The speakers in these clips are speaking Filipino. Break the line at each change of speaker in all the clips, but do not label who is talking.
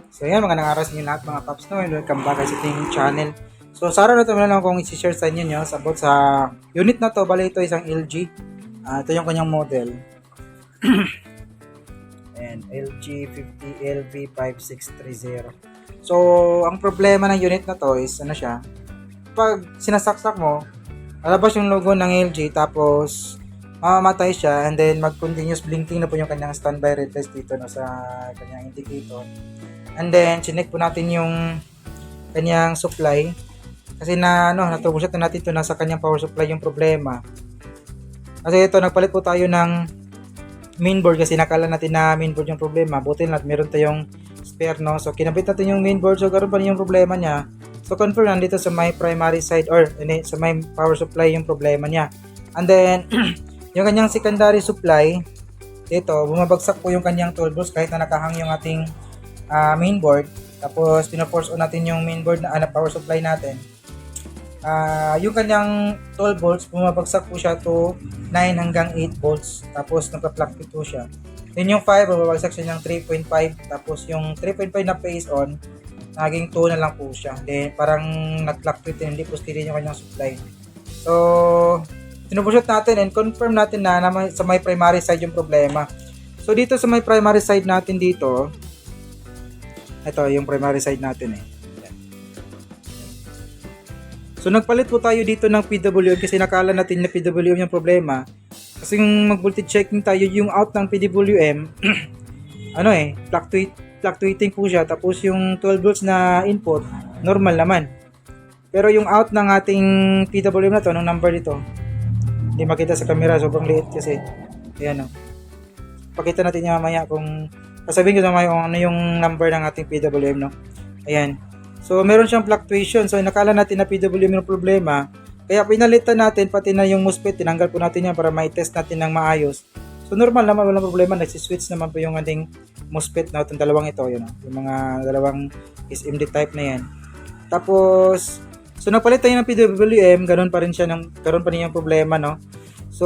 So yan, magandang araw sa inyo lahat mga paps, no, and welcome back sa ating channel. So sa araw na ito, meron lang akong i-share sa inyo nyo about sa unit na to. Bali ito isang LG. Ito yung kanyang model. And LG 50LV5630. So ang problema ng unit na to is ano siya, pag sinasaksak mo, lalabas yung logo ng LG, tapos mamamatay siya, and then mag-continuous blinking na po yung kanyang standby red lights dito no, sa kanyang indicator. And then chinek po natin yung kanyang supply, kasi natubusat na natin ito, nasa kanyang power supply yung problema. Kasi ito, nagpalit po tayo ng mainboard kasi nakala natin na mainboard yung problema. Buti na meron tayong spare, no. So kinabit natin yung mainboard, so karon pa rin yung problema niya. So confirm nandito sa my primary side or sa my power supply yung problema niya. And then yung kanyang secondary supply, dito bumabagsak po yung kanyang 12 volts kahit na nakahang yung ating mainboard. Tapos pina-force on natin yung mainboard na power supply natin. Yung kanyang 12 volts bumabagsak po siya to 9 hanggang 8 volts. Tapos nagpa-fluctuate po siya. Then yung 5 bumabagsak siya ng 3.5. Tapos yung 3.5 na phase on, naging 2 na lang po siya. Then parang nag-fluctuate, hindi po steady yung kanyang supply. So tinubusot natin and confirm natin na sa may primary side yung problema. So dito sa may primary side natin dito, ito yung primary side natin eh. So nagpalit po tayo dito ng PWM kasi nakala natin na PWM yung problema. Kasi yung mag-voltage checking tayo, yung out ng PWM fluctuating po siya. Tapos yung 12 volts na input, normal naman. Pero yung out ng ating PWM na to, ng number dito, hindi makita sa camera, sobrang liit kasi. Ayan o. Pakita natin niya mamaya kung, sasabihin ko mamaya kung ano yung number ng ating PWM, no. Ayan. So meron siyang fluctuation. So nakala natin na PWM yung problema. Kaya pinalitan natin pati na yung MOSFET, tinanggal po natin yan para mai-test natin ng maayos. So normal naman, walang problema, nagsi-switch naman po yung ating MOSFET na itong dalawang ito, yun, yung mga dalawang SMD type na yan. Tapos so nagpalit tayo ng PWM, ganoon pa rin yung problema, no. So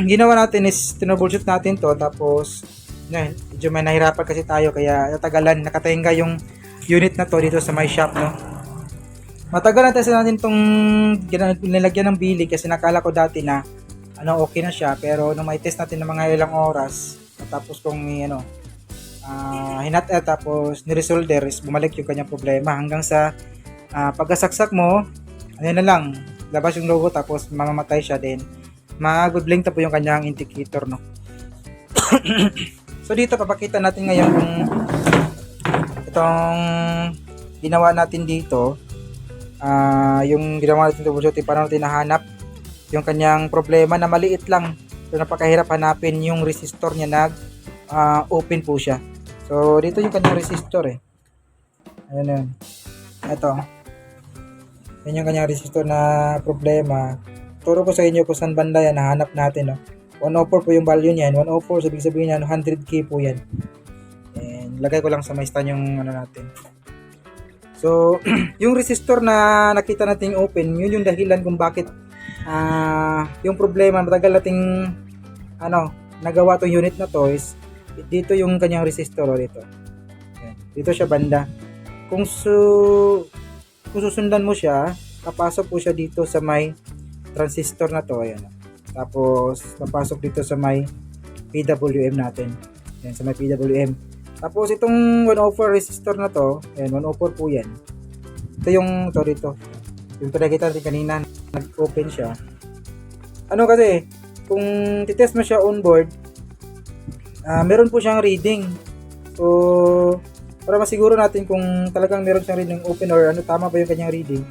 ginawa natin is tinroubleshoot natin to, tapos medyo may nahirapan kasi tayo kaya natagalan, nakatenga yung unit na to dito sa my shop, no. Matagal na test natin itong nilagyan ng bilig kasi nakala ko dati na okay na siya, pero nung may test natin ng mga ilang oras, tapos kung tapos niresolder is bumalik yung kanyang problema hanggang sa pagkasaksak mo, na lang, labas yung logo, tapos mamamatay siya, din mag-blink na po yung kanyang indicator, no. So dito papakita natin ngayon kung itong ginawa natin dito, yung ginawa natin troubleshooting, paano natin nahanap yung kanyang problema na maliit lang. So napakahirap hanapin yung resistor niya, open po siya. So dito yung kanyang resistor eh. Ayan. Ito. Yan yung kanyang resistor na problema. Turo ko sa inyo kung saan banda yan nahanap natin, no. 104 po yung value niyan. 104, sabihin sabihin niyan 100k po yan. And lagay ko lang sa may stand yung natin. So yung resistor na nakita nating open, yun yung dahilan kung bakit yung problema, matagal nating nagawa tong unit na to is dito yung kanyang resistor dito. Yan. Dito siya banda. Kung susundan mo siya, papasok po siya dito sa may transistor na to, ayan. Tapos papasok dito sa may PWM natin. Ayan, sa may PWM. Tapos itong 104 resistor na to, ayan, 104 po yan. Ito yung dito. Yung pinakita natin kanina, nag-open siya. Kasi, kung titest mo siya on board, meron po siyang reading. So, para masiguro natin kung talagang meron siyang reading open or tama ba yung kanyang reading,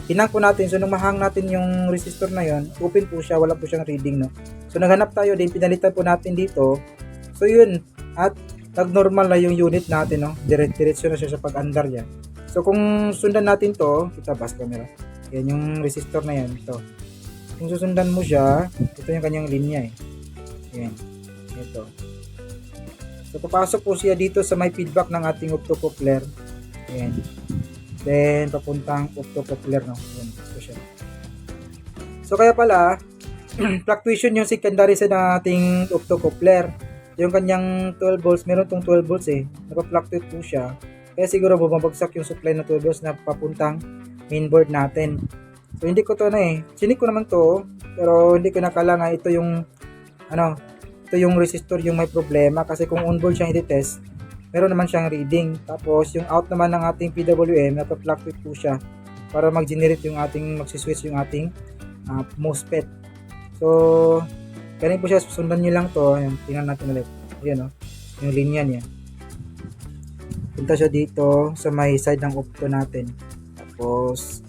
hinang po natin. So nung mahang natin yung resistor na yon, open po siya, wala po siyang reading, no. So naghanap tayo din, pinalitan po natin dito. So yun, at nag-normal na yung unit natin, no. Diretso na siya sa pag-andar niya. So kung sundan natin to, kita bas camera. Yan yung resistor na yan, ito. Kung susundan mo siya, ito yung kanyang linya eh. Yan. Ito. So papasok po siya dito sa may feedback ng ating optocoupler. Ayan. Then papuntang optocoupler, no. Ayan, ito siya. So kaya pala fluctuation yung secondary sa ating optocoupler. Yung kanyang 12 volts, meron tong 12 volts eh. Napa-fluctuate po siya. Kaya siguro bumabagsak yung supply ng 12 volts na papuntang mainboard natin. So hindi ko to chinik ko naman to, pero hindi ko nakala nga ito yung ito yung resistor yung may problema, kasi kung onboard siyang i-test, meron naman siyang reading. Tapos yung out naman ng ating PWM, napa-fluctuate po siya para mag-generate yung ating, magsiswitch yung ating MOSFET. So ganun po siya, sundan nyo lang to. Ayan, tingnan natin ulit. Ayan, yung linya niya. Punta siya dito sa may side ng opto natin. Tapos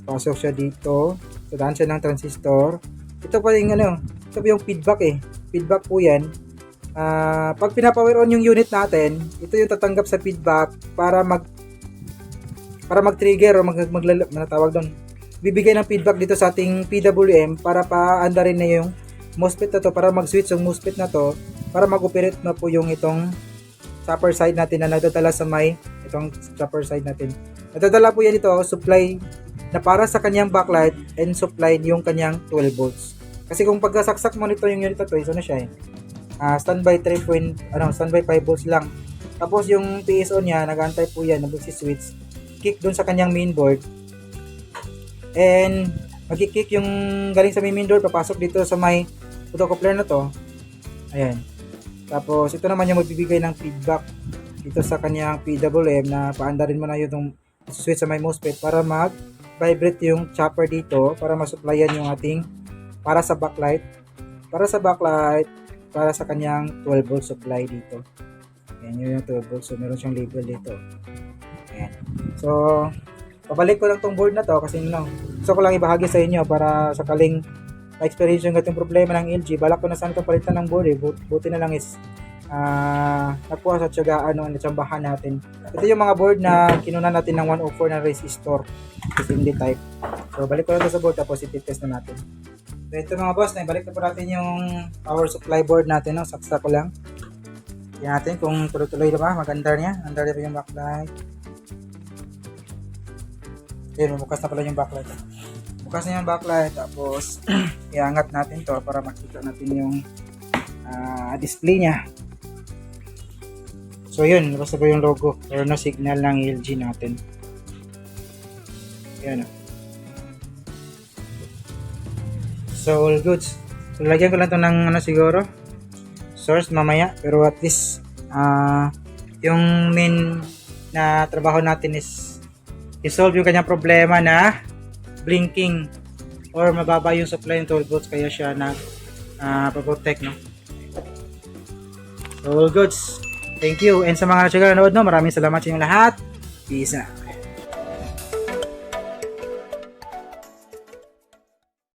pasok siya dito. So daan siya ng transistor. Ito pa yung ito pa yung feedback Feedback po yan. Pag pinapower on yung unit natin, ito yung tatanggap sa feedback para mag-trigger o tawag doon. Bibigay ng feedback dito sa ating PWM para paandarin na yung MOSFET na to, para mag-switch yung MOSFET na to para mag-operate na po yung itong chopper side natin na nagdadala sa itong chopper side natin. Nagdadala po yan ito, supply na para sa kanyang backlight and supply yung kanyang 12 volts. Kasi kung pagkasaksak mo nito yung unit na to, siya standby 5 volts lang. Tapos yung PSO niya, nag-aantay po yan, nag-switch, kick dun sa kanyang mainboard. And magki-kick yung galing sa mainboard, papasok dito sa may photocoupler na to. Ayan. Tapos ito naman yung magbibigay ng feedback dito sa kanyang PWM na paandarin mo na yung switch sa may MOSFET para mag-vibrate yung chopper dito para masupplyan yung ating para sa backlight, para sa kanyang 12 volt supply dito. Ayan, yun yung 12 volts. So meron siyang label dito. Ayan. So pabalik ko lang tong board na to kasi gusto ko lang ibahagi sa inyo para sakaling ma-experience yung gatong problema ng LG. Balak ko na sana itong palitan ng board buti na lang is nakuha sa tiyagaan natsambahan natin. Ito yung mga board na kinunan natin ng 104 na resistor hindi type. So balik ko lang ito sa board tapos i-test na natin. So ito mga boss, balik na po natin yung power supply board natin. Saksa ko lang. Tingnan natin kung tuloy-tuloy na ba. Maganda niya. Andar na yung backlight. Ayun, bukas na pala yung backlight. Bukas na yung backlight. Tapos, iangat natin to para makita natin yung display niya. So yun, labas na po yung logo or signal ng LG natin. Ayan. So all goods. So lagyan ko lang to ng siguro source mamaya, pero at least yung main na trabaho natin is i-solve yung kanyang problema na blinking or mababa yung supply ng 12 volts kaya siya na protect, no? So all goods. Thank you. And sa mga nanood, maraming salamat sa inyong lahat. Peace out.